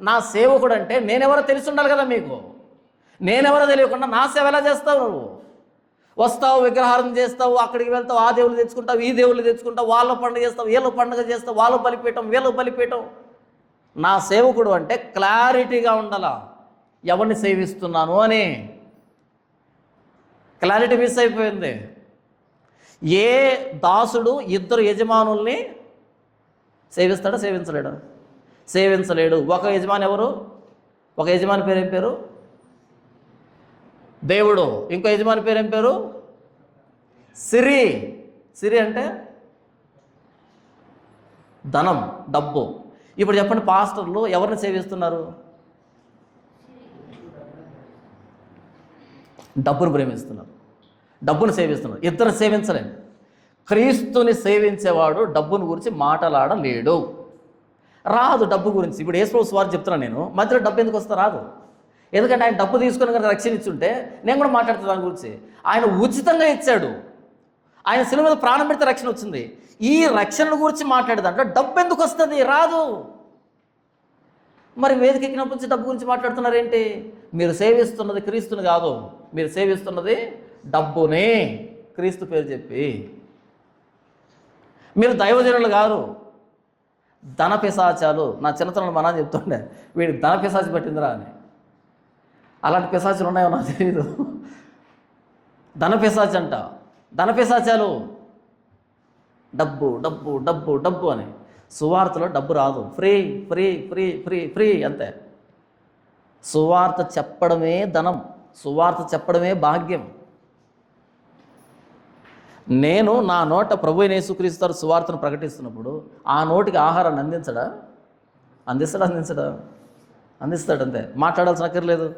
నా సేవకుడు అంటే నేనెవరో తెలిసి ఉండాలి కదా మీకు. నేనెవరో తెలియకుండా నా సేవ ఎలా చేస్తావు నువ్వు? వస్తావు, విగ్రహారం చేస్తావు, అక్కడికి వెళ్తావు, ఆ దేవుళ్ళు తెచ్చుకుంటావు, ఈ దేవుళ్ళు తెచ్చుకుంటావు, వాళ్ళ పండుగ చేస్తావు, వీళ్ళ పండుగ చేస్తావు, వాళ్ళు బలిపీయటం, వీళ్ళు బలిపీయటం. నా సేవకుడు అంటే క్లారిటీగా ఉండాలా, ఎవరిని సేవిస్తున్నాను అని. క్లారిటీ మిస్ అయిపోయింది. ఏ దాసుడు ఇద్దరు యజమానుల్ని సేవిస్తాడా? సేవించలేడు. సేవించలేడు. ఒక యజమాని ఎవరు? ఒక యజమాని పేరు ఏం పేరు? దేవుడు. ఇంకో యజమాని పేరు ఏం పేరు? సిరి. సిరి అంటే ధనం, డబ్బు. ఇప్పుడు చెప్పండి, పాస్టర్లు ఎవరిని సేవిస్తున్నారు? డబ్బును ప్రేమిస్తున్నారు, డబ్బును సేవిస్తున్నారు. ఇద్దరు సేవించలేండి. క్రీస్తుని సేవించేవాడు డబ్బును గురించి మాట్లాడలేడు. రాదు డబ్బు గురించి. ఇప్పుడు యేసు వారు చెప్తున్నాను నేను, మధ్యలో డబ్బు ఎందుకు వస్తా? రాదు. ఎందుకంటే ఆయన డబ్బు తీసుకొని కనుక రక్షణ ఇచ్చుంటే నేను కూడా మాట్లాడుతాను దాని గురించి. ఆయన ఉచితంగా ఇచ్చాడు. ఆయన శిలువ మీద ప్రాణం పెడితే రక్షణ వచ్చింది. ఈ రక్షణ గురించి మాట్లాడే దాంట్లో డబ్బు ఎందుకు వస్తుంది? రాదు. మరి వేదిక ఎక్కినప్పటి నుంచి డబ్బు గురించి మాట్లాడుతున్నారేంటి? మీరు సేవిస్తున్నది క్రీస్తుని కాదు, మీరు సేవిస్తున్నది డబ్బునే, క్రీస్తు పేరు చెప్పి. మీరు దైవజనులు కాదు, ధన పిశాచాలు. నా చిన్నతనంలో మా నాన్న చెప్తుండే, వీడికి ధన పిశాచి పట్టిందిరా అని. అలాంటి పిశాచులు ఉన్నాయో నాకు తెలియదు. ధన పిశాచి అంట, ధన పిశాచాలు. డబ్బు డబ్బు డబ్బు డబ్బు అని. సువార్తలో డబ్బు రాదు. Free free free free free అంతే. సువార్త చెప్పడమే ధనం, సువార్త చెప్పడమే భాగ్యం. నేను నా నోట ప్రభువైన యేసుక్రీస్తు సువార్తను ప్రకటిస్తున్నప్పుడు ఆ నోటికి ఆహారాన్ని అందించడా? అందిస్తాడా? అందించడా? అందిస్తాడంతే. మాట్లాడాల్సిన అక్కర్లేదు.